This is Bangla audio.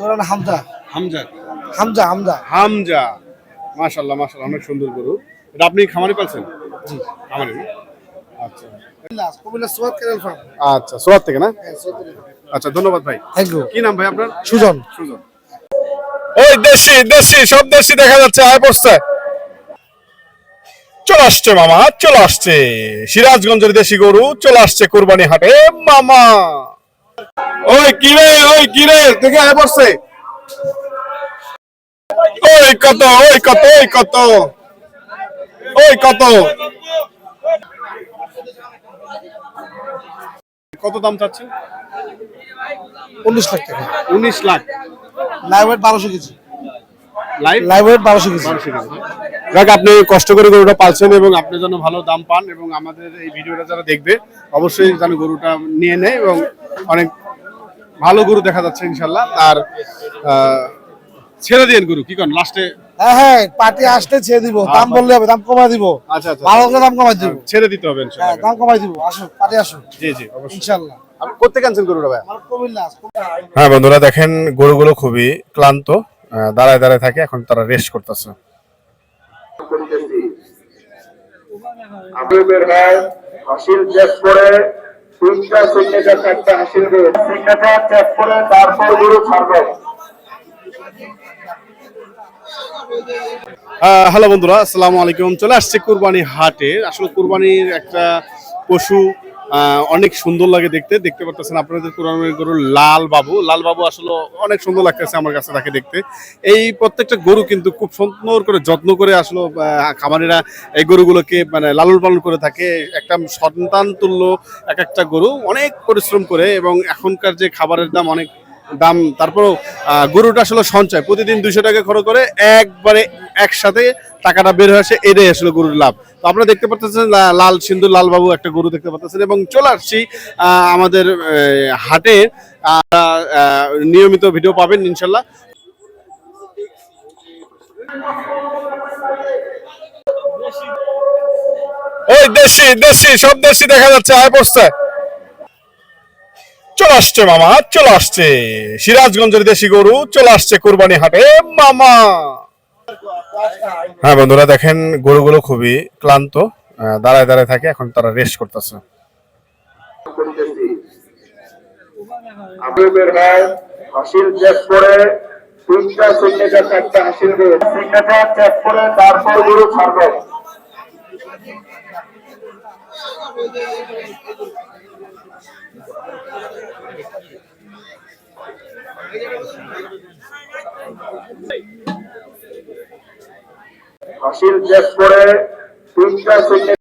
হামজা হামজা হামজা হামজা হামজা মাশাআল্লাহ মাশাআল্লাহ, অনেক সুন্দর গরু। এটা আপনি খামারে পালছেন? জি। খামারে। আচ্ছা কুমিল্লা সোয়াত ক্যানেল ফার্ম। আচ্ছা, সোয়াত থেকে না? হ্যাঁ, সোয়াত থেকে। আচ্ছা, ধন্যবাদ ভাই। Thank you. কি নাম ভাই আপনার? সুজন। সুজন। ওই দেশি দেশি সব দেশি দেখা যাচ্ছে, আয় পড়ছে। চলে আসছে মামা, চলে আসছে সিরাজগঞ্জের দেশি গরু, চলে আসছে কুরবানি হাটে মামা। ওই কিরে দেখে আয় পড়ছে। ওই কত ওই কত ওই কত ওই কত কত দাম চাচ্ছেন? 19 লাখ টাকা। 19 lakh. Live weight 1200 KG. Live weight 1200 KG. যাক, আপনি কষ্ট করে গরুটা পালছেন এবং আপনি যেন ভালো দাম পান, এবং আমাদের এই ভিডিওটা যারা দেখবে অবশ্যই যেন গরুটা নিয়ে নেয়, এবং অনেক ভালো গরু দেখা যাচ্ছে ইনশাল্লাহ। আর ছেড়ে দিন গরু, কি করেন লাস্টে? হ্যাঁ, পার্টি আসলে ছেড়ে দিব, দাম বললে হবে, দাম কমাই দিব। আচ্ছা আচ্ছা, ভালো করে দাম কমাই দিব। ছেড়ে দিতে হবে হ্যাঁ, ইনশাল্লাহ। দাম কমাই দিব, আসো পার্টি আসো। জি জি অবশ্যই ইনশাআল্লাহ। আপনি কোত্থেকে আনছেন গরুটা ভাই? কুমিল্লা। হ্যাঁ বন্ধুরা, দেখেন গরুগুলো খুবই ক্লান্ত, দাঁড়ায় দাঁড়ায় থাকে, এখন তারা রেস্ট করতেছে। আমি বের হয় হাসিল চেক করে 3টা সিগনেচার, 4টা হাসিল সিগনেচার চেক করে তারপর গরু ছাড়বে। হ্যালো বন্ধুরা, আসসালামু আলাইকুম। চলে আসছে কুরবানি হাটে। আসলে কুরবানির একটা পশু অনেক সুন্দর লাগে দেখতে। দেখতে পাচ্ছেন আপনাদের কুরবানির গরু লাল বাবু আসলে অনেক সুন্দর লাগতেছে আমার কাছে তাকে দেখতে। এই প্রত্যেকটা গরু কিন্তু খুব সুন্দর করে যত্ন করে আসলে খামারিরা এই গরুগুলোকে মানে লালন পালন করে থাকে। একটা সন্তান তুল্য এক একটা গরু, অনেক পরিশ্রম করে, এবং এখনকার যে খাবারের দাম অনেক দাম, তারপরও গরুটা আসলে সঞ্চয়, প্রতিদিন 200 টাকা খরচ করে একবারে একসাথে টাকাটা বের হয়ে আসে, এটাই আসলে গরুর লাভ। তো আপনারা দেখতে পাচ্ছেন লাল সিন্ধুর লাল বাবু একটা গরু দেখতে পাচ্ছেন, এবং চলে আসছি আমাদের হাটে। নিয়মিত ভিডিও পাবেন ইনশাল্লাহ। ওই দেশি দেশি সব দেশি দেখা যাচ্ছে, আয় পড়ছে। চলে আসছে মামা, চলে আসছে সিরাজগঞ্জের দেশি গরু, চলে আসছে কুরবানি হাটে মামা। হ্যাঁ বন্ধুরা, দেখেন গরুগুলো খুবই ক্লান্ত, দাঁড়ায় দাঁড়ায় থাকে, এখন তারা রেস্ট করতেছে। আমি বের হয় হাসিল চেক করে 3টা সিগনেচার, 4টা হাসিল সিগনেচার চেক করে তারপর গরু ছাড়বে। হাসিল চেক করে 3টা সিগনেচার